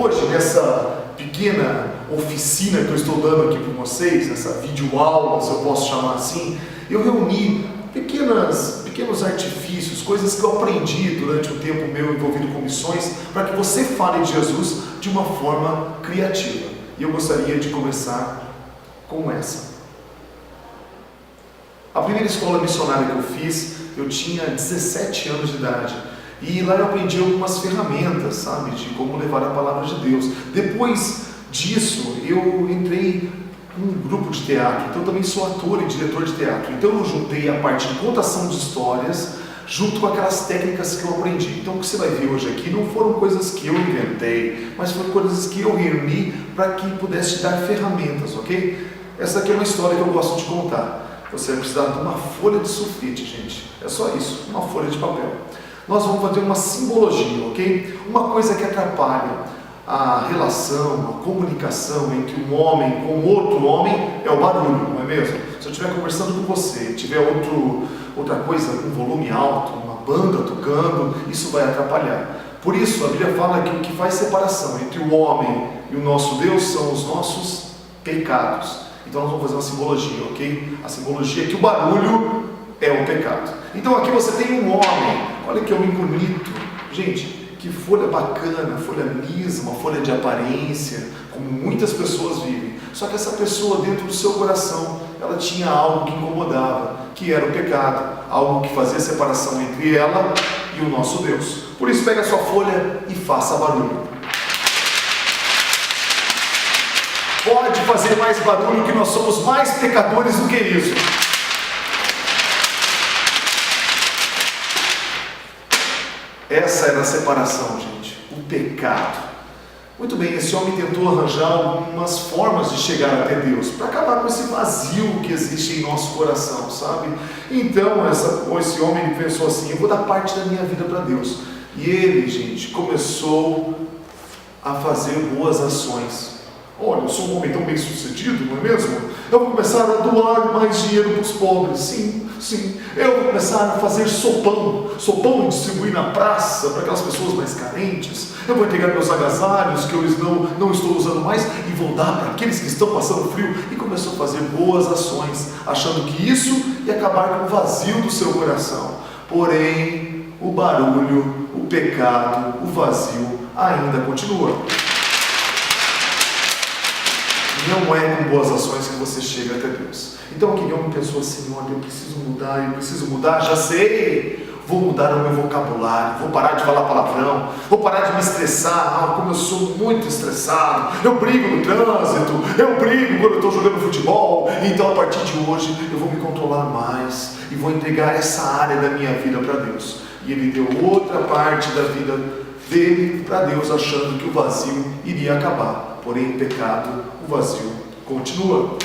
Hoje, nessa pequena oficina que eu estou dando aqui para vocês, essa videoaula, se eu posso chamar assim, eu reuni pequenos artifícios, coisas que eu aprendi durante o tempo meu envolvido com missões, para que você fale de Jesus de uma forma criativa. E eu gostaria de começar com essa. A primeira escola missionária que eu fiz, eu tinha 17 anos de idade. E lá eu aprendi algumas ferramentas, sabe, de como levar a palavra de Deus. Depois disso, eu entrei num grupo de teatro. Então eu também sou ator e diretor de teatro. Então eu juntei a parte de contação de histórias junto com aquelas técnicas que eu aprendi. Então o que você vai ver hoje aqui não foram coisas que eu inventei, mas foram coisas que eu reuni para que pudesse te dar ferramentas, ok? Essa aqui é uma história que eu gosto de contar. Você vai precisar de uma folha de sulfite, gente. É só isso, uma folha de papel. Nós vamos fazer uma simbologia, ok? Uma coisa que atrapalha a relação, a comunicação entre um homem com outro homem é o barulho, não é mesmo? Se eu estiver conversando com você, tiver outra coisa com volume alto, uma banda tocando, isso vai atrapalhar. Por isso, a Bíblia fala que o que faz separação entre o homem e o nosso Deus são os nossos pecados. Então nós vamos fazer uma simbologia, ok? A simbologia é que o barulho é o pecado. Então aqui você tem um homem, olha que homem bonito, gente, que folha bacana, folha lisa, uma folha de aparência, como muitas pessoas vivem. Só que essa pessoa dentro do seu coração, ela tinha algo que incomodava, que era o pecado, algo que fazia separação entre ela e o nosso Deus. Por isso pega a sua folha e faça barulho. Pode fazer mais barulho, que nós somos mais pecadores do que isso. Essa era a separação, gente, o pecado. Muito bem, esse homem tentou arranjar algumas formas de chegar até Deus, para acabar com esse vazio que existe em nosso coração, sabe? Então, esse homem pensou assim, eu vou dar parte da minha vida para Deus. E ele, gente, começou a fazer boas ações. Olha, eu sou um homem tão bem sucedido, não é mesmo? Eu vou começar a doar mais dinheiro para os pobres, sim. Eu vou começar a fazer sopão e distribuir na praça para aquelas pessoas mais carentes. Eu vou entregar meus agasalhos que eu não estou usando mais e vou dar para aqueles que estão passando frio. E começou a fazer boas ações, achando que isso ia acabar com o vazio do seu coração. Porém, o barulho, o pecado, o vazio ainda continua. Não é com boas ações que você chega até Deus. Então aquele homem pensou assim, olha, eu preciso mudar, já sei, vou mudar o meu vocabulário, vou parar de falar palavrão, vou parar de me estressar, como eu sou muito estressado, eu brigo no trânsito, eu brigo quando eu estou jogando futebol, então a partir de hoje eu vou me controlar mais e vou entregar essa área da minha vida para Deus. E ele deu outra parte da vida dele para Deus, achando que o vazio iria acabar. Porém, o pecado, o vazio continua.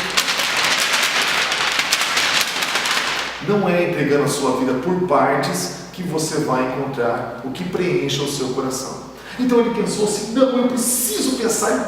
Não é entregando a sua vida por partes que você vai encontrar o que preencha o seu coração. Então ele pensou assim, não, eu preciso pensar.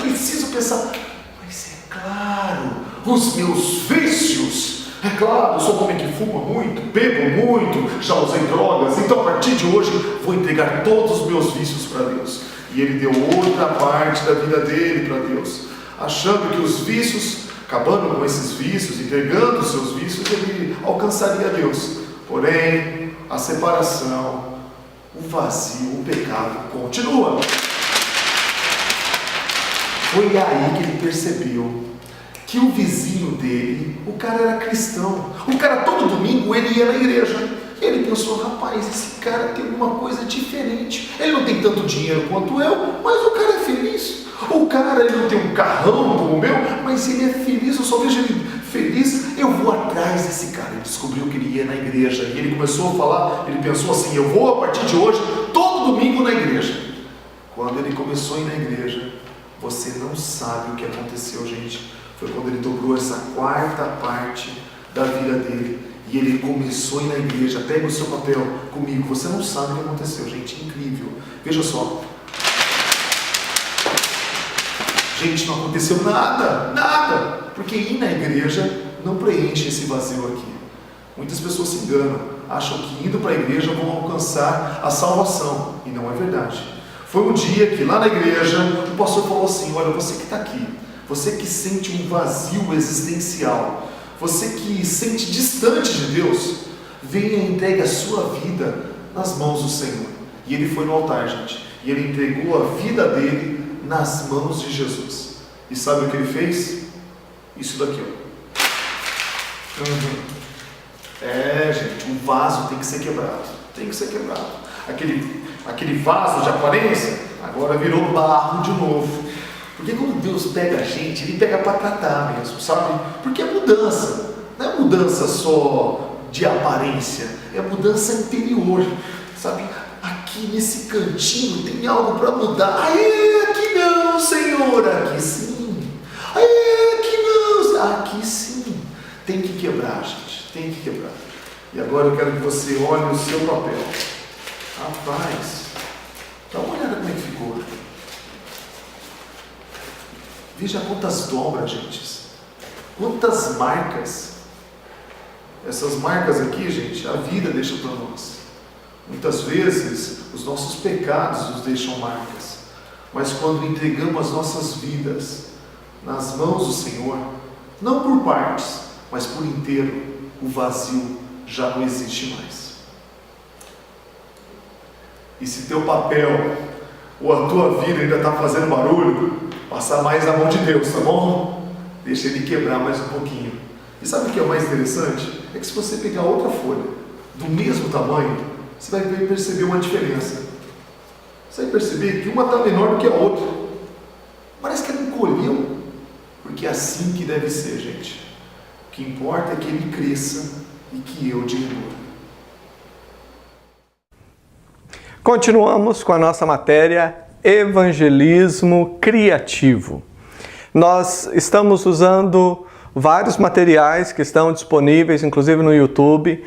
Mas é claro, os meus vícios. É claro, eu sou um homem que fuma muito, bebo muito, já usei drogas, então a partir de hoje vou entregar todos os meus vícios para Deus. E ele deu outra parte da vida dele para Deus, achando que os vícios, acabando com esses vícios, entregando os seus vícios, ele alcançaria Deus. Porém, a separação, o vazio, o pecado continua. Foi aí que ele percebeu que o vizinho dele, o cara era cristão. O cara todo domingo ele ia na igreja. E ele pensou, rapaz, esse cara tem alguma coisa diferente. Ele não tem tanto dinheiro quanto eu, mas o cara é feliz. O cara ele não tem um carrão como o meu, mas ele é feliz, eu só vejo ele feliz. Eu vou atrás desse cara. Ele descobriu que ele ia na igreja. E ele começou a falar, ele pensou assim, eu vou a partir de hoje, todo domingo na igreja. Quando ele começou a ir na igreja, você não sabe o que aconteceu, gente. Foi quando ele dobrou essa quarta parte da vida dele. E ele começou a ir na igreja. Pega o seu papel comigo. Você não sabe o que aconteceu, gente. Incrível. Veja só. Gente, não aconteceu nada. Porque ir na igreja não preenche esse vazio aqui. Muitas pessoas se enganam. Acham que indo para a igreja vão alcançar a salvação. E não é verdade. Foi um dia que lá na igreja o pastor falou assim: olha, você que está aqui, você que sente um vazio existencial, você que sente distante de Deus, venha e entregue a sua vida nas mãos do Senhor. E ele foi no altar, gente, e ele entregou a vida dele nas mãos de Jesus. E sabe o que ele fez? Isso daqui, ó. Gente, o vaso tem que ser quebrado. Tem que ser quebrado. Aquele vaso de aparência agora virou barro de novo. Porque quando Deus pega a gente, Ele pega para tratar mesmo, sabe? Porque é mudança. Não é mudança só de aparência, é mudança interior, sabe? Aqui nesse cantinho tem algo para mudar. Aqui não, Senhor, aqui sim. Aqui não, aqui sim. Tem que quebrar, gente, tem que quebrar. E agora eu quero que você olhe o seu papel. Rapaz, dá uma olhada como é que ficou. Veja quantas dobras, gente. Quantas marcas. Essas marcas aqui, gente, a vida deixa para nós. Muitas vezes, os nossos pecados nos deixam marcas. Mas quando entregamos as nossas vidas nas mãos do Senhor, não por partes, mas por inteiro, o vazio já não existe mais. E se teu papel ou a tua vida ainda está fazendo barulho, passar mais na mão de Deus, tá bom? Deixa Ele quebrar mais um pouquinho. E sabe o que é o mais interessante? É que se você pegar outra folha do mesmo tamanho, você vai perceber uma diferença. Você vai perceber que uma está menor do que a outra. Parece que ela encolheu. Porque é assim que deve ser, gente. O que importa é que ele cresça e que eu diminua. Continuamos com a nossa matéria Evangelismo Criativo. Nós estamos usando vários materiais que estão disponíveis, inclusive no YouTube,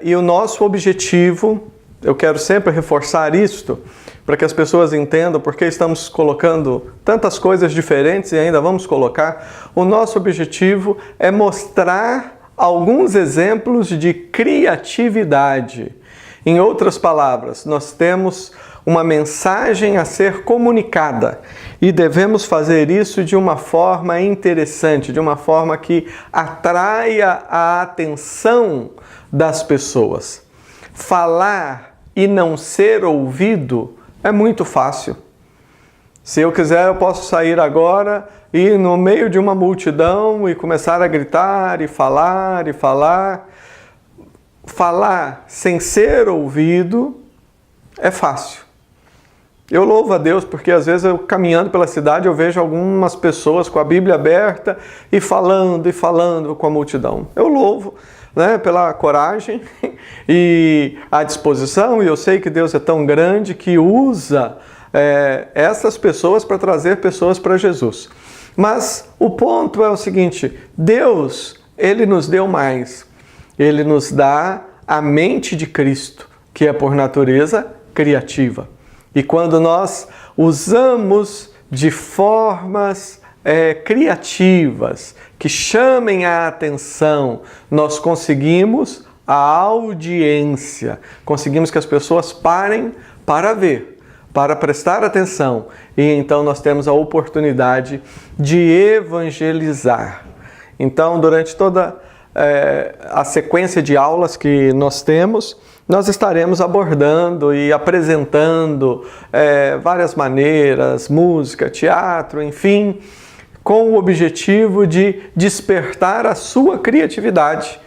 e o nosso objetivo, eu quero sempre reforçar isto, para que as pessoas entendam porque estamos colocando tantas coisas diferentes e ainda vamos colocar. O nosso objetivo é mostrar alguns exemplos de criatividade. Em outras palavras, nós temos uma mensagem a ser comunicada e devemos fazer isso de uma forma interessante, de uma forma que atraia a atenção das pessoas. Falar e não ser ouvido é muito fácil. Se eu quiser, eu posso sair agora e ir no meio de uma multidão e começar a gritar e falar e falar. Falar sem ser ouvido é fácil. Eu louvo a Deus porque às vezes eu caminhando pela cidade eu vejo algumas pessoas com a Bíblia aberta e falando com a multidão. Eu louvo, né, pela coragem e a disposição, e eu sei que Deus é tão grande que usa essas pessoas para trazer pessoas para Jesus. Mas o ponto é o seguinte: Deus, Ele nos deu mais. Ele nos dá a mente de Cristo, que é por natureza criativa. E quando nós usamos de formas criativas, que chamem a atenção, nós conseguimos a audiência, conseguimos que as pessoas parem para ver, para prestar atenção. E então nós temos a oportunidade de evangelizar. Então, durante toda a sequência de aulas que nós temos, nós estaremos abordando e apresentando várias maneiras, música, teatro, enfim, com o objetivo de despertar a sua criatividade.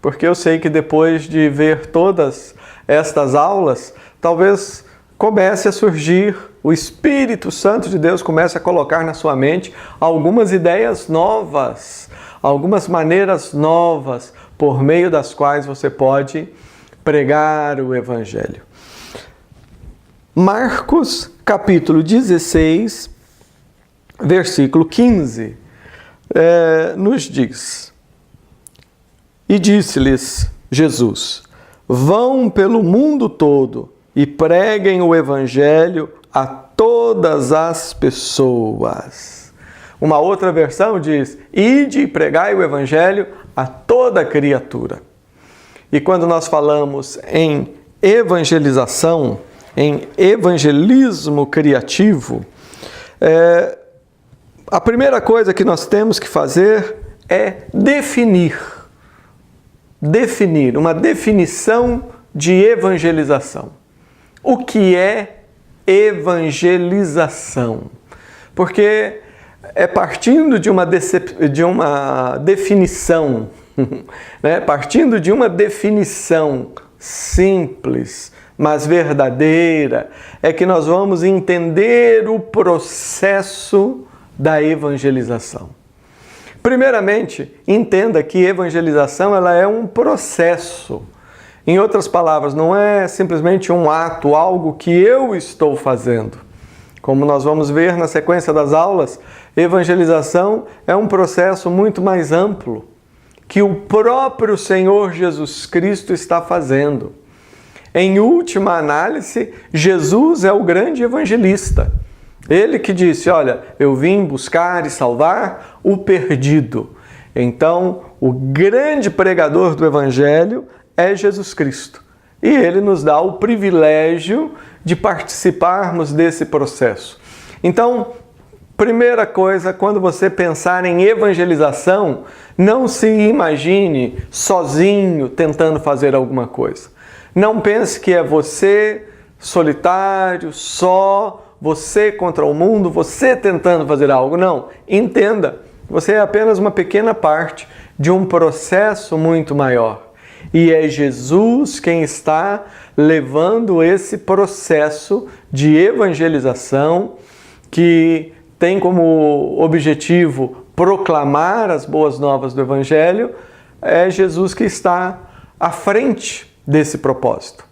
Porque eu sei que depois de ver todas estas aulas, talvez comece a surgir, o Espírito Santo de Deus comece a colocar na sua mente algumas ideias novas, algumas maneiras novas por meio das quais você pode pregar o Evangelho. Marcos, capítulo 16, versículo 15, nos diz: E disse-lhes Jesus: Vão pelo mundo todo e preguem o Evangelho a todas as pessoas. Uma outra versão diz: Ide e pregai o Evangelho a toda criatura. E quando nós falamos em evangelização, em evangelismo criativo, a primeira coisa que nós temos que fazer é definir uma definição de evangelização. O que é evangelização? Porque é partindo de uma definição, né? Partindo de uma definição simples, mas verdadeira, é que nós vamos entender o processo da evangelização. Primeiramente, entenda que evangelização ela é um processo. Em outras palavras, não é simplesmente um ato, algo que eu estou fazendo. Como nós vamos ver na sequência das aulas, evangelização é um processo muito mais amplo que o próprio Senhor Jesus Cristo está fazendo. Em última análise, Jesus é o grande evangelista. Ele que disse, olha, eu vim buscar e salvar o perdido. Então, o grande pregador do Evangelho é Jesus Cristo. E Ele nos dá o privilégio de participarmos desse processo. Então, primeira coisa, quando você pensar em evangelização, não se imagine sozinho tentando fazer alguma coisa. Não pense que é você solitário, só, você contra o mundo, você tentando fazer algo. Não, entenda, você é apenas uma pequena parte de um processo muito maior. E é Jesus quem está levando esse processo de evangelização que tem como objetivo proclamar as boas novas do Evangelho. É Jesus que está à frente desse propósito.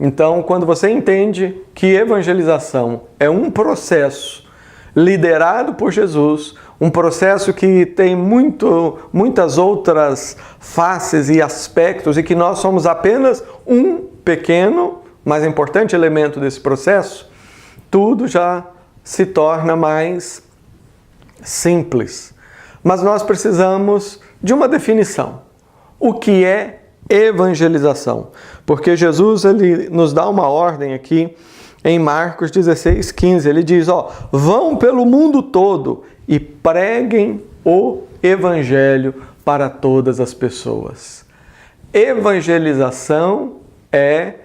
Então, quando você entende que evangelização é um processo liderado por Jesus, um processo que tem muitas outras faces e aspectos e que nós somos apenas um pequeno, mas importante elemento desse processo, tudo já se torna mais simples. Mas nós precisamos de uma definição. O que é evangelização? Porque Jesus ele nos dá uma ordem aqui em Marcos 16:15. Ele diz, vão pelo mundo todo e preguem o evangelho para todas as pessoas. Evangelização é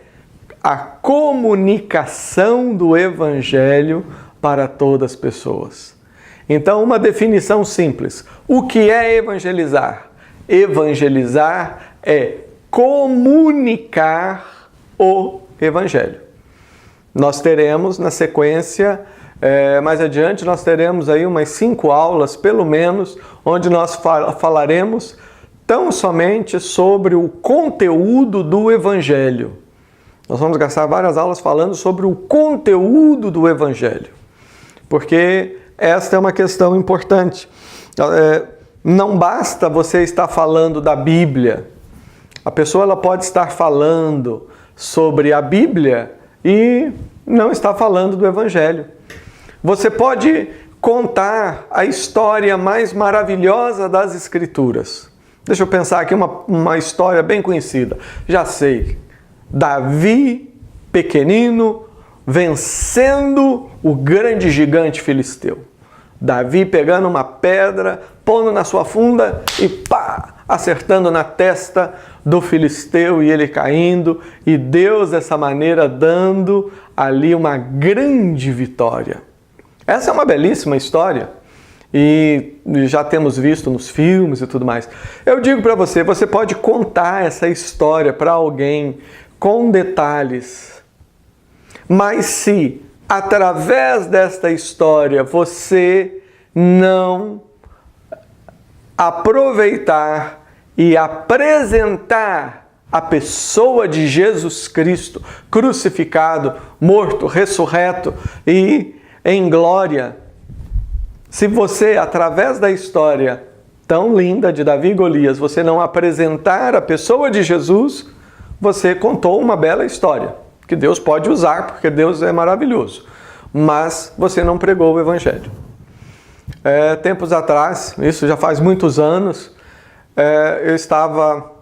a comunicação do evangelho para todas as pessoas. Então, uma definição simples. O que é evangelizar? Evangelizar é comunicar o evangelho. Nós teremos na sequência, mais adiante, nós teremos aí umas 5 aulas, pelo menos, onde nós falaremos tão somente sobre o conteúdo do evangelho. Nós vamos gastar várias aulas falando sobre o conteúdo do evangelho, porque esta é uma questão importante. Não basta você estar falando da Bíblia. A pessoa ela pode estar falando sobre a Bíblia e não está falando do Evangelho. Você pode contar a história mais maravilhosa das Escrituras. Deixa eu pensar aqui uma história bem conhecida. Já sei. Davi, pequenino, vencendo o grande gigante filisteu. Davi pegando uma pedra, pondo na sua funda e pá! Acertando na testa do filisteu e ele caindo, e Deus dessa maneira dando ali uma grande vitória. Essa é uma belíssima história e já temos visto nos filmes e tudo mais. Eu digo para você, você pode contar essa história para alguém com detalhes, mas se através desta história você não aproveitar e apresentar a pessoa de Jesus Cristo crucificado, morto, ressurreto e em glória, se você, através da história tão linda de Davi e Golias, você não apresentar a pessoa de Jesus, você contou uma bela história, que Deus pode usar, porque Deus é maravilhoso, mas você não pregou o Evangelho. Tempos atrás, isso já faz muitos anos, eu estava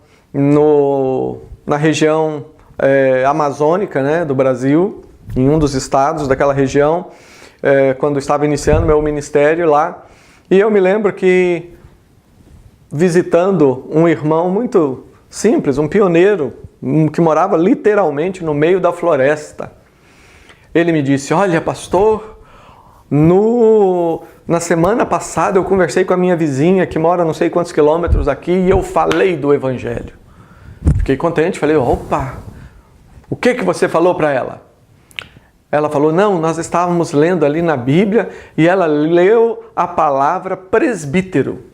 na região amazônica, né, do Brasil, em um dos estados daquela região, quando estava iniciando meu ministério lá. E eu me lembro que, visitando um irmão muito simples, um pioneiro, que morava literalmente no meio da floresta, ele me disse: olha, pastor, na semana passada eu conversei com a minha vizinha que mora não sei quantos quilômetros aqui e eu falei do Evangelho. Fiquei contente, falei: opa, o que você falou para ela? Ela falou: não, nós estávamos lendo ali na Bíblia e ela leu a palavra presbítero.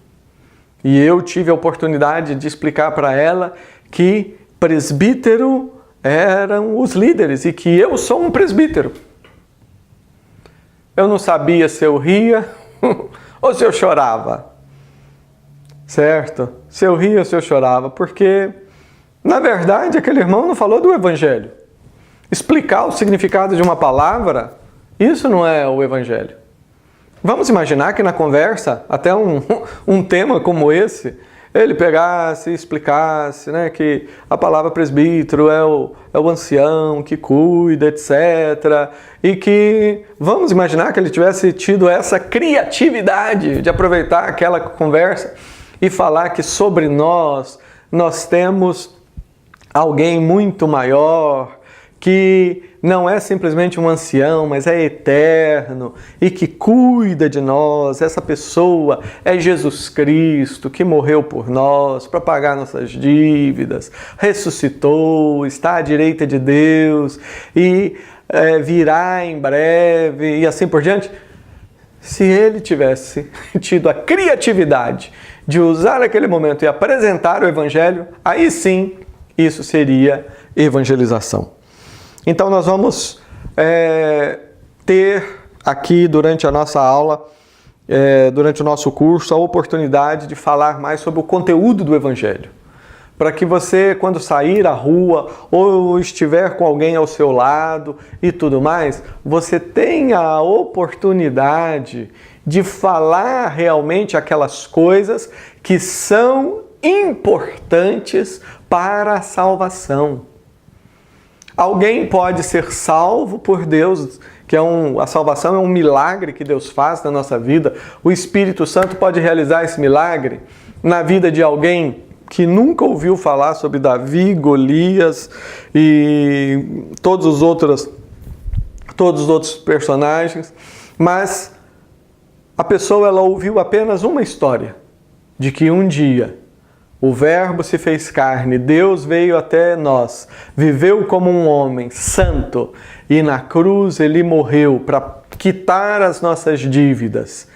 E eu tive a oportunidade de explicar para ela que presbítero eram os líderes e que eu sou um presbítero. Eu não sabia se eu ria ou se eu chorava, certo? Se eu ria ou se eu chorava, porque, na verdade, aquele irmão não falou do Evangelho. Explicar o significado de uma palavra, isso não é o Evangelho. Vamos imaginar que na conversa, até um tema como esse, ele pegasse e explicasse, né, que a palavra presbítero é o ancião que cuida, etc. E que, vamos imaginar que ele tivesse tido essa criatividade de aproveitar aquela conversa e falar que sobre nós temos alguém muito maior, que não é simplesmente um ancião, mas é eterno e que cuida de nós. Essa pessoa é Jesus Cristo, que morreu por nós para pagar nossas dívidas, ressuscitou, está à direita de Deus e virá em breve e assim por diante. Se ele tivesse tido a criatividade de usar aquele momento e apresentar o Evangelho, aí sim isso seria evangelização. Então nós vamos ter aqui durante a nossa aula, durante o nosso curso, a oportunidade de falar mais sobre o conteúdo do Evangelho. Para que você, quando sair à rua ou estiver com alguém ao seu lado e tudo mais, você tenha a oportunidade de falar realmente aquelas coisas que são importantes para a salvação. Alguém pode ser salvo por Deus, que a salvação é um milagre que Deus faz na nossa vida. O Espírito Santo pode realizar esse milagre na vida de alguém que nunca ouviu falar sobre Davi, Golias e todos os outros personagens, mas a pessoa ela ouviu apenas uma história de que um dia o Verbo se fez carne, Deus veio até nós, viveu como um homem santo e na cruz ele morreu para quitar as nossas dívidas.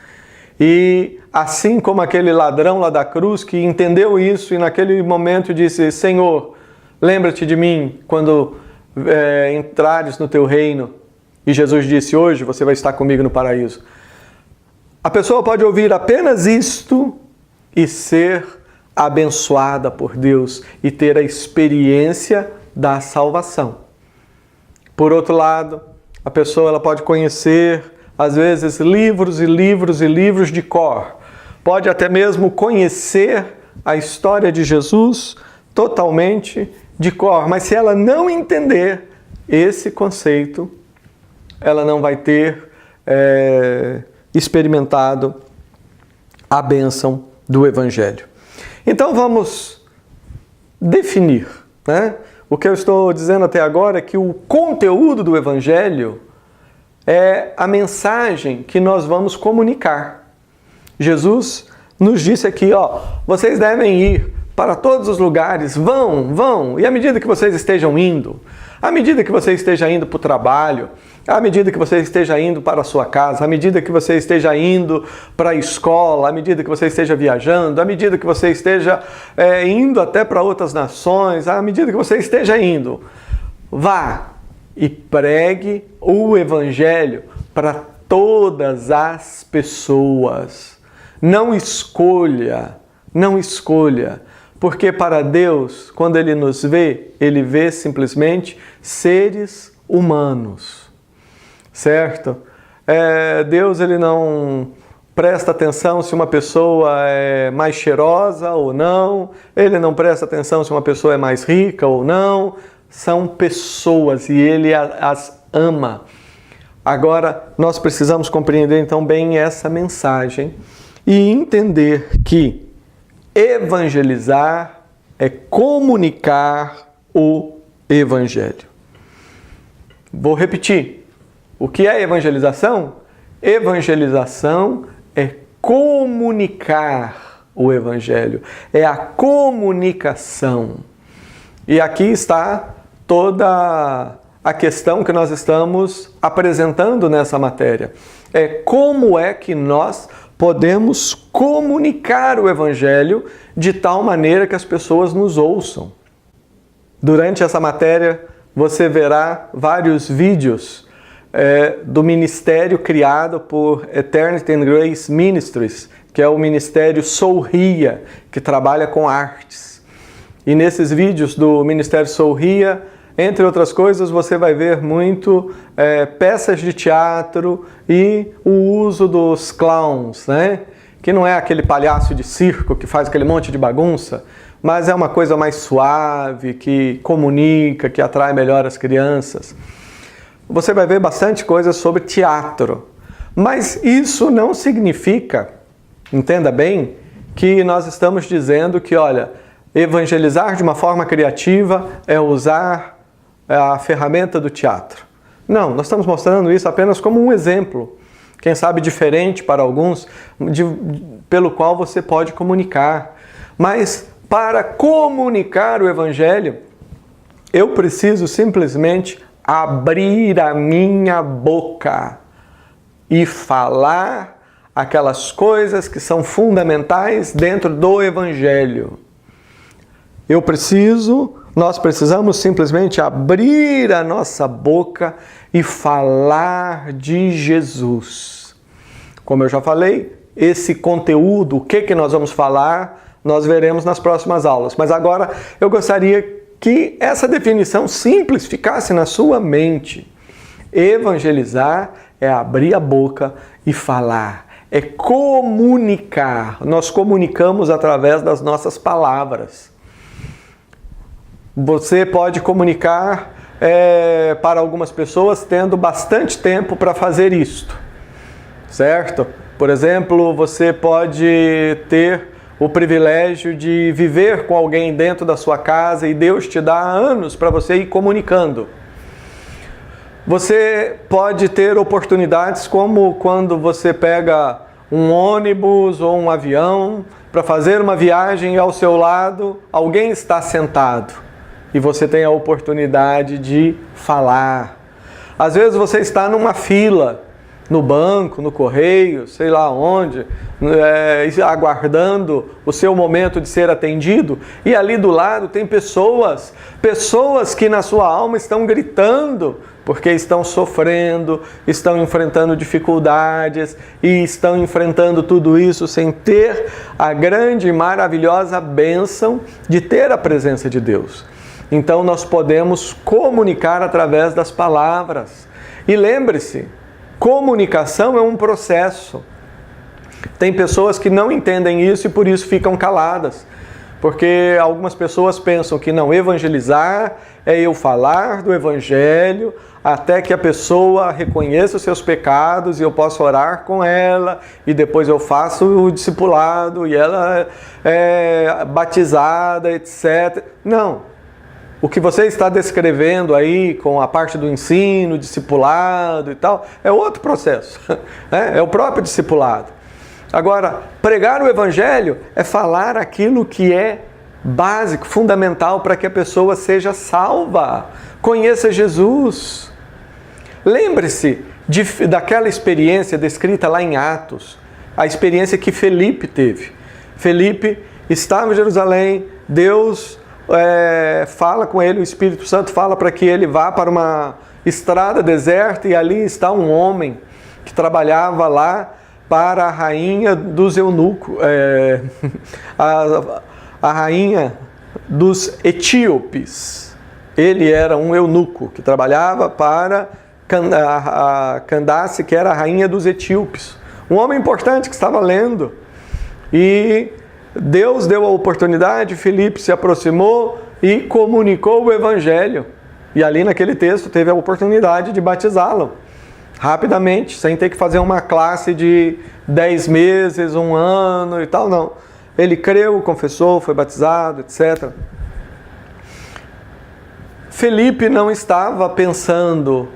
E assim como aquele ladrão lá da cruz que entendeu isso e naquele momento disse: Senhor, lembra-te de mim quando entrares no teu reino. E Jesus disse: hoje você vai estar comigo no paraíso. A pessoa pode ouvir apenas isto e ser abençoada por Deus e ter a experiência da salvação. Por outro lado, a pessoa ela pode conhecer, às vezes, livros e livros e livros de cor. Pode até mesmo conhecer a história de Jesus totalmente de cor. Mas se ela não entender esse conceito, ela não vai ter experimentado a bênção do Evangelho. Então vamos definir, né? O que eu estou dizendo até agora é que o conteúdo do Evangelho é a mensagem que nós vamos comunicar. Jesus nos disse aqui, vocês devem ir para todos os lugares, vão, e à medida que vocês estejam indo, à medida que você esteja indo para o trabalho, à medida que você esteja indo para a sua casa, à medida que você esteja indo para a escola, à medida que você esteja viajando, à medida que você esteja indo até para outras nações, à medida que você esteja indo, vá e pregue o Evangelho para todas as pessoas. Não escolha, porque para Deus, quando Ele nos vê, Ele vê simplesmente seres humanos. Certo? Deus ele não presta atenção se uma pessoa é mais cheirosa ou não, ele não presta atenção se uma pessoa é mais rica ou não, são pessoas e ele as ama. Agora, nós precisamos compreender então bem essa mensagem e entender que evangelizar é comunicar o Evangelho. Vou repetir. O que é evangelização? Evangelização é comunicar o Evangelho. É a comunicação. E aqui está toda a questão que nós estamos apresentando nessa matéria. É como é que nós podemos comunicar o Evangelho de tal maneira que as pessoas nos ouçam. Durante essa matéria, você verá vários vídeos do ministério criado por Eternity and Grace Ministries, que é o ministério Sorria, que trabalha com artes. E nesses vídeos do Ministério Sorria, entre outras coisas, você vai ver muito peças de teatro e o uso dos clowns, né? Que não é aquele palhaço de circo que faz aquele monte de bagunça, mas é uma coisa mais suave, que comunica, que atrai melhor as crianças. Você vai ver bastante coisa sobre teatro, mas isso não significa, entenda bem, que nós estamos dizendo que, olha, evangelizar de uma forma criativa é usar a ferramenta do teatro. Não, nós estamos mostrando isso apenas como um exemplo, quem sabe diferente para alguns, pelo qual você pode comunicar. Mas para comunicar o Evangelho, eu preciso simplesmente abrir a minha boca e falar aquelas coisas que são fundamentais dentro do Evangelho. Nós precisamos simplesmente abrir a nossa boca e falar de Jesus. Como eu já falei, esse conteúdo, o que nós vamos falar, nós veremos nas próximas aulas. Mas agora eu gostaria que essa definição simples ficasse na sua mente. Evangelizar é abrir a boca e falar, é comunicar. Nós comunicamos através das nossas palavras. Você pode comunicar para algumas pessoas tendo bastante tempo para fazer isto, certo? Por exemplo, você pode ter o privilégio de viver com alguém dentro da sua casa e Deus te dá anos para você ir comunicando. Você pode ter oportunidades como quando você pega um ônibus ou um avião para fazer uma viagem e ao seu lado alguém está sentado. E você tem a oportunidade de falar. Às vezes você está numa fila, no banco, no correio, sei lá onde, aguardando o seu momento de ser atendido, e ali do lado tem pessoas que na sua alma estão gritando, porque estão sofrendo, estão enfrentando dificuldades e estão enfrentando tudo isso sem ter a grande e maravilhosa bênção de ter a presença de Deus. Então nós podemos comunicar através das palavras. E lembre-se, comunicação é um processo. Tem pessoas que não entendem isso e por isso ficam caladas. Porque algumas pessoas pensam que não, evangelizar é eu falar do Evangelho até que a pessoa reconheça os seus pecados e eu posso orar com ela e depois eu faço o discipulado e ela é batizada, etc. Não. O que você está descrevendo aí com a parte do ensino, discipulado e tal, é outro processo. É o próprio discipulado. Agora, pregar o Evangelho é falar aquilo que é básico, fundamental para que a pessoa seja salva. Conheça Jesus. Lembre-se daquela experiência descrita lá em Atos, a experiência que Felipe teve. Felipe estava em Jerusalém, Deus fala com ele, o Espírito Santo fala para que ele vá para uma estrada deserta e ali está um homem que trabalhava lá para a rainha dos eunucos, a rainha dos etíopes. Ele era um eunuco que trabalhava para a Candace, que era a rainha dos etíopes. Um homem importante que estava lendo. E Deus deu a oportunidade, Filipe se aproximou e comunicou o Evangelho. E ali naquele texto teve a oportunidade de batizá-lo rapidamente, sem ter que fazer uma classe de 10 meses, 1 ano e tal, não. Ele creu, confessou, foi batizado, etc. Felipe não estava pensando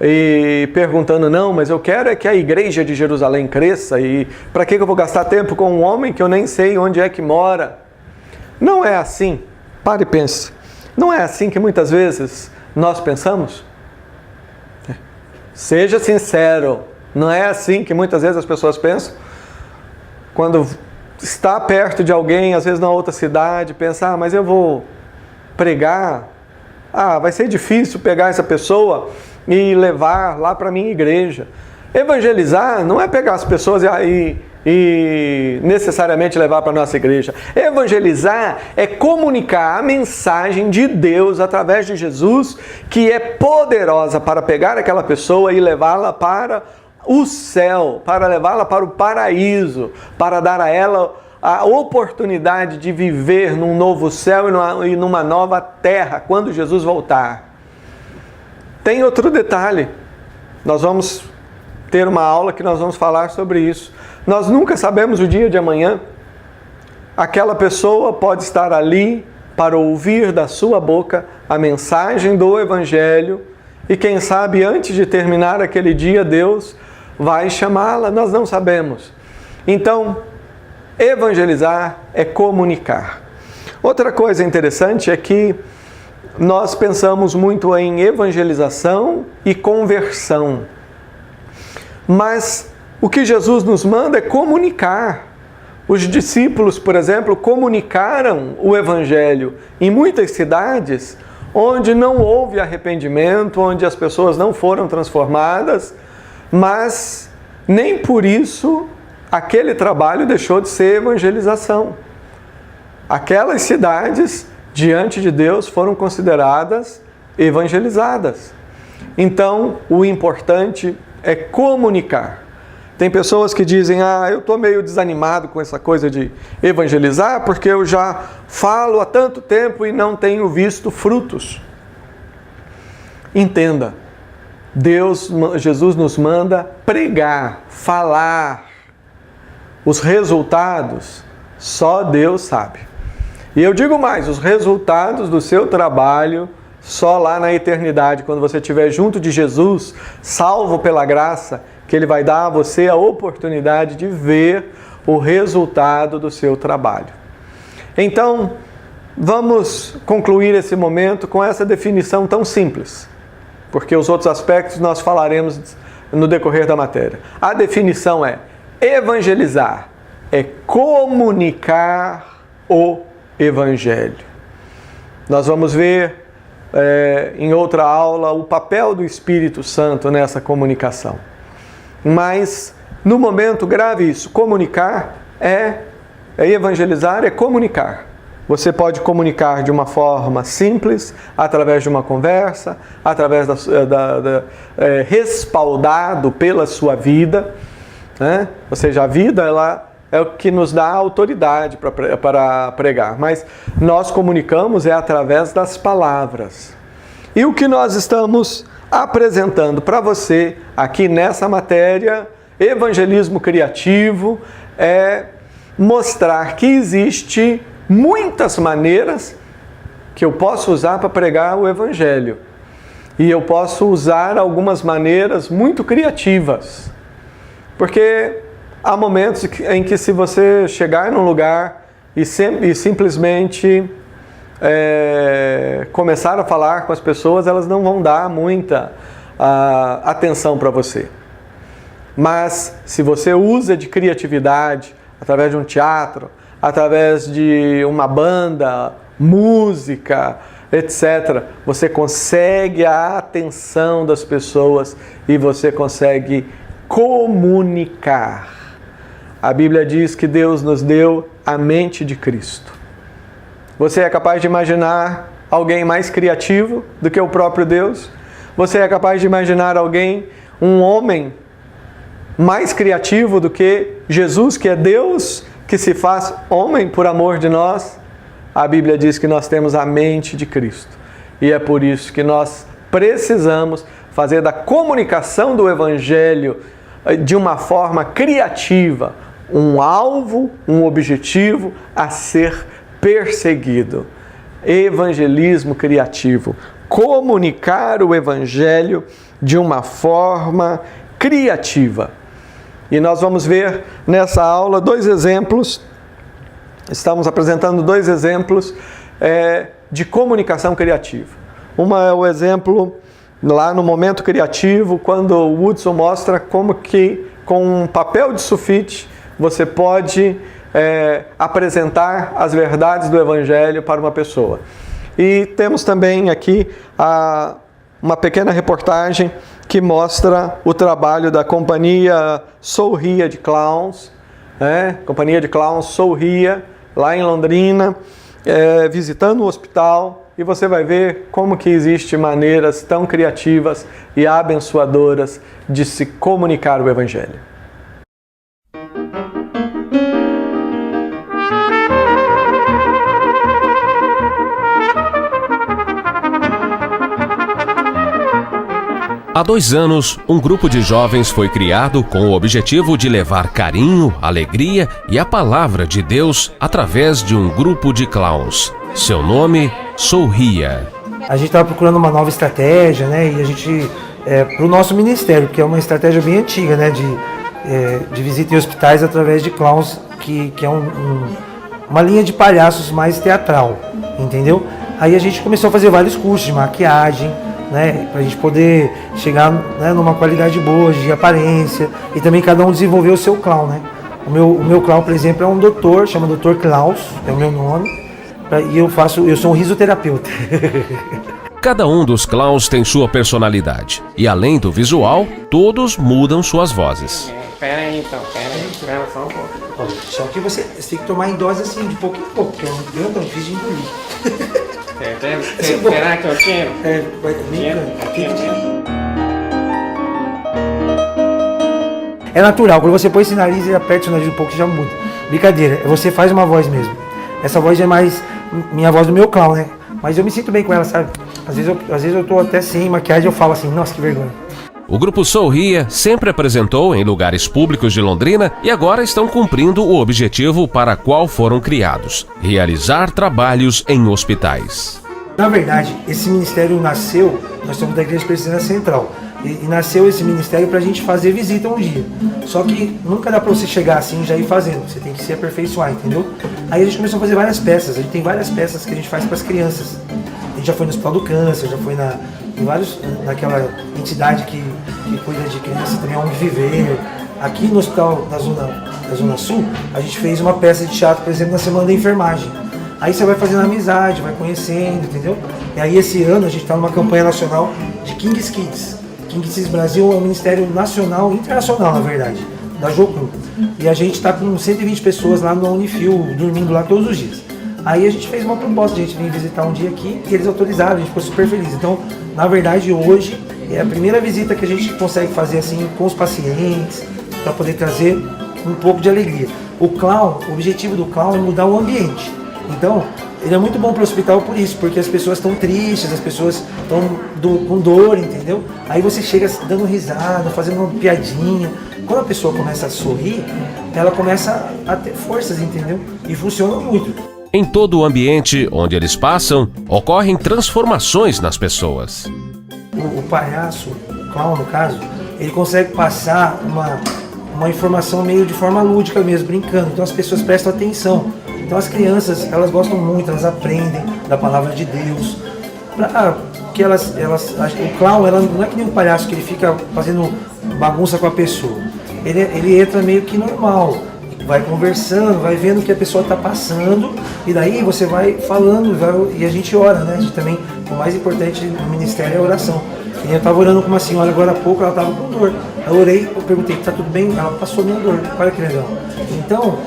e perguntando, não, mas eu quero é que a igreja de Jerusalém cresça, e para que eu vou gastar tempo com um homem que eu nem sei onde é que mora? Não é assim. Pare e pense. Não é assim que muitas vezes nós pensamos? Seja sincero, não é assim que muitas vezes as pessoas pensam? Quando está perto de alguém, às vezes na outra cidade, pensa, mas eu vou pregar, vai ser difícil pegar essa pessoa e levar lá para a minha igreja. Evangelizar não é pegar as pessoas e necessariamente levar para a nossa igreja. Evangelizar é comunicar a mensagem de Deus através de Jesus, que é poderosa para pegar aquela pessoa e levá-la para o céu, para levá-la para o paraíso, para dar a ela a oportunidade de viver num novo céu e numa nova terra, quando Jesus voltar. Tem outro detalhe, nós vamos ter uma aula que nós vamos falar sobre isso. Nós nunca sabemos o dia de amanhã. Aquela pessoa pode estar ali para ouvir da sua boca a mensagem do Evangelho e quem sabe antes de terminar aquele dia Deus vai chamá-la, nós não sabemos. Então, evangelizar é comunicar. Outra coisa interessante é que nós pensamos muito em evangelização e conversão. Mas o que Jesus nos manda é comunicar. Os discípulos, por exemplo, comunicaram o Evangelho em muitas cidades onde não houve arrependimento, onde as pessoas não foram transformadas, mas nem por isso aquele trabalho deixou de ser evangelização. Aquelas cidades, diante de Deus, foram consideradas evangelizadas. Então, o importante é comunicar. Tem pessoas que dizem, eu estou meio desanimado com essa coisa de evangelizar, porque eu já falo há tanto tempo e não tenho visto frutos. Entenda, Jesus nos manda pregar, falar. Os resultados, só Deus sabe. E eu digo mais, os resultados do seu trabalho, só lá na eternidade, quando você estiver junto de Jesus, salvo pela graça, que Ele vai dar a você a oportunidade de ver o resultado do seu trabalho. Então, vamos concluir esse momento com essa definição tão simples, porque os outros aspectos nós falaremos no decorrer da matéria. A definição é: evangelizar é comunicar o Evangelho. Nós vamos ver em outra aula o papel do Espírito Santo nessa comunicação. Mas, no momento, grave isso. Comunicar evangelizar é comunicar. Você pode comunicar de uma forma simples, através de uma conversa, através respaldado pela sua vida, né? Ou seja, a vida ela é o que nos dá autoridade para pregar, mas nós comunicamos através das palavras. E o que nós estamos apresentando para você aqui nessa matéria, evangelismo criativo, é mostrar que existe muitas maneiras que eu posso usar para pregar o Evangelho. E eu posso usar algumas maneiras muito criativas. Porque há momentos em que se você chegar num lugar e simplesmente começar a falar com as pessoas, elas não vão dar muita atenção para você. Mas se você usa de criatividade, através de um teatro, através de uma banda, música, etc., você consegue a atenção das pessoas e você consegue comunicar. A Bíblia diz que Deus nos deu a mente de Cristo. Você é capaz de imaginar alguém mais criativo do que o próprio Deus? Você é capaz de imaginar um homem mais criativo do que Jesus, que é Deus, que se faz homem por amor de nós? A Bíblia diz que nós temos a mente de Cristo. E é por isso que nós precisamos fazer da comunicação do Evangelho de uma forma criativa, um alvo, um objetivo a ser perseguido. Evangelismo criativo. Comunicar o Evangelho de uma forma criativa. E nós vamos ver nessa aula dois exemplos. Estamos apresentando dois exemplos de comunicação criativa. Uma é o exemplo lá no momento criativo, quando o Hudson mostra como que com um papel de sulfite você pode apresentar as verdades do Evangelho para uma pessoa. E temos também aqui uma pequena reportagem que mostra o trabalho da companhia Sou Ria de Clowns, companhia de clowns Sou Ria, lá em Londrina, visitando o hospital, e você vai ver como que existem maneiras tão criativas e abençoadoras de se comunicar o Evangelho. Há 2 anos, um grupo de jovens foi criado com o objetivo de levar carinho, alegria e a palavra de Deus através de um grupo de clowns. Seu nome, Sou Ria. A gente estava procurando uma nova estratégia, né? E a gente, para o nosso ministério, que é uma estratégia bem antiga, né? De visita em hospitais através de clowns, que é uma linha de palhaços mais teatral, entendeu? Aí a gente começou a fazer vários cursos de maquiagem, né, para a gente poder chegar, né, numa qualidade boa de aparência, e também cada um desenvolver o seu clown, né? O meu clown, por exemplo, é um doutor, chama Dr. Klaus, é o meu nome, e eu sou um risoterapeuta. Cada um dos clowns tem sua personalidade, e além do visual, todos mudam suas vozes. Pera aí, só um pouco. Só que você tem que tomar em dose assim, de pouco em pouco, porque eu não fiz de engolir. Será que eu quero? É natural, quando você põe esse nariz e aperta o nariz um pouco, já muda. Brincadeira, você faz uma voz mesmo. Essa voz é mais minha voz do meu clown, né? Mas eu me sinto bem com ela, sabe? Às vezes eu tô até sem maquiagem e eu falo assim, nossa, que vergonha. O grupo Sou Ria sempre apresentou em lugares públicos de Londrina e agora estão cumprindo o objetivo para qual foram criados: realizar trabalhos em hospitais. Na verdade, esse ministério nasceu, nós somos da Igreja Presbiteriana Central, e nasceu esse ministério para a gente fazer visita um dia. Só que nunca dá para você chegar assim e já ir fazendo, você tem que se aperfeiçoar, entendeu? Aí a gente começou a fazer várias peças, a gente tem várias peças que a gente faz para as crianças. A gente já foi no Hospital do Câncer, já foi naquela entidade que cuida de crianças, também onde viver. Aqui no hospital da Zona Sul, a gente fez uma peça de teatro, por exemplo, na Semana da Enfermagem. Aí você vai fazendo amizade, vai conhecendo, entendeu? E aí esse ano a gente está numa campanha nacional de Kings Kids. Kings Kids Brasil é um ministério nacional, internacional na verdade, da Jocum. E a gente está com 120 pessoas lá no Unifil, dormindo lá todos os dias. Aí a gente fez uma proposta, a gente veio visitar um dia aqui e eles autorizaram, a gente ficou super feliz. Então, na verdade, hoje é a primeira visita que a gente consegue fazer assim com os pacientes, para poder trazer um pouco de alegria. O clown, o objetivo do clown é mudar o ambiente. Então, ele é muito bom para o hospital por isso, porque as pessoas estão tristes, as pessoas estão com dor, entendeu? Aí você chega dando risada, fazendo uma piadinha. Quando a pessoa começa a sorrir, ela começa a ter forças, entendeu? E funciona muito. Em todo o ambiente onde eles passam, ocorrem transformações nas pessoas. O palhaço, o clown no caso, ele consegue passar uma informação meio de forma lúdica mesmo, brincando. Então as pessoas prestam atenção. Então as crianças, elas gostam muito, elas aprendem da palavra de Deus. Que o clown, ela não é que nem um palhaço que ele fica fazendo bagunça com a pessoa. Ele entra meio que normal. Vai conversando, vai vendo o que a pessoa está passando, e daí você vai falando, e a gente ora, né? A gente também, o mais importante no ministério é a oração. E eu estava orando com uma senhora agora há pouco, ela estava com dor. Eu orei, eu perguntei, está tudo bem? Ela passou minha dor, olha que legal. Então,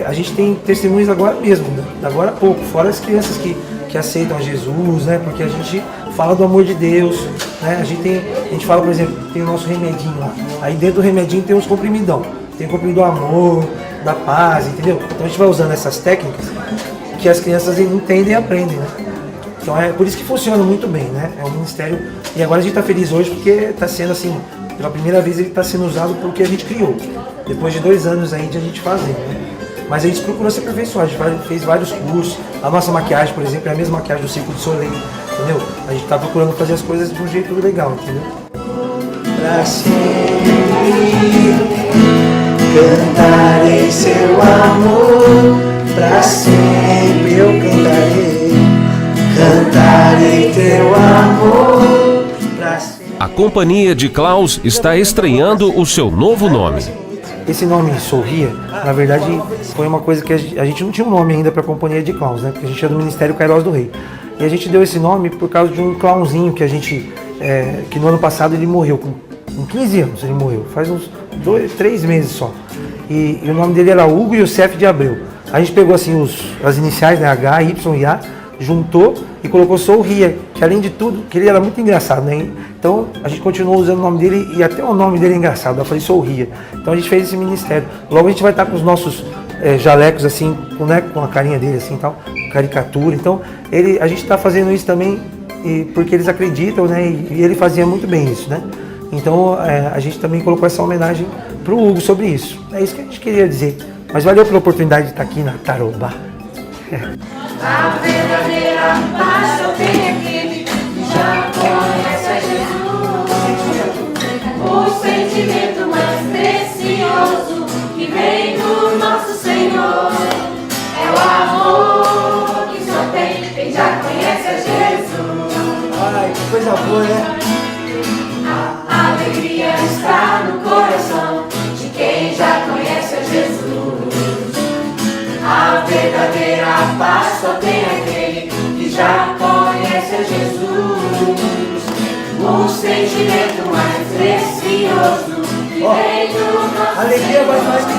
a gente tem testemunhos agora mesmo, né? Agora há pouco, fora as crianças que aceitam Jesus, né? Porque a gente fala do amor de Deus, né? A gente fala, por exemplo, tem o nosso remedinho lá. Aí dentro do remedinho tem uns comprimidão. Tem o comprimido do amor, da paz, entendeu? Então a gente vai usando essas técnicas que as crianças entendem e aprendem, né? Então é por isso que funciona muito bem, né? É um ministério, e agora a gente está feliz hoje porque está sendo assim, pela primeira vez ele está sendo usado porque a gente criou, depois de 2 anos aí de a gente fazer, né? Mas a gente procurou se aperfeiçoar, a gente fez vários cursos, a nossa maquiagem, por exemplo, é a mesma maquiagem do Circo de Soleil, entendeu? A gente está procurando fazer as coisas de um jeito legal, entendeu? Pra sempre cantarei seu amor, pra sempre eu cantarei teu amor, pra sempre. A Companhia de Klaus está estreando o seu novo nome. Esse nome Sorria, na verdade, foi uma coisa que a gente não tinha um nome ainda para a Companhia de Clowns, né? Porque a gente é do Ministério Kairós do Rei. E a gente deu esse nome por causa de um clownzinho que a gente, que no ano passado ele morreu, com 15 anos ele morreu, faz uns 3 meses só. E o nome dele era Hugo Youssef de Abreu. A gente pegou assim as iniciais, né, H, Y e A, juntou e colocou Sorria, que além de tudo, que ele era muito engraçado, né? Então a gente continuou usando o nome dele e até o nome dele é engraçado, eu falei Sorria. Então a gente fez esse ministério. Logo a gente vai estar com os nossos jalecos assim, né, com a carinha dele assim, tal, caricatura. Então a gente está fazendo isso também porque eles acreditam, né? E ele fazia muito bem isso, né? Então a gente também colocou essa homenagem para o Hugo sobre isso. É isso que a gente queria dizer. Mas valeu pela oportunidade de estar aqui na Tarobá. A verdadeira paz só tem aquele que já conhece a Jesus. O sentimento mais precioso que vem do nosso Senhor é o amor que só tem quem já conhece a Jesus. Ai, que coisa boa, né? A alegria está no coração de quem já conhece a Jesus. A verdadeira paz só tem aquele que já conhece a Jesus. O sentimento mais precioso que vem do nosso Alegria vai mais que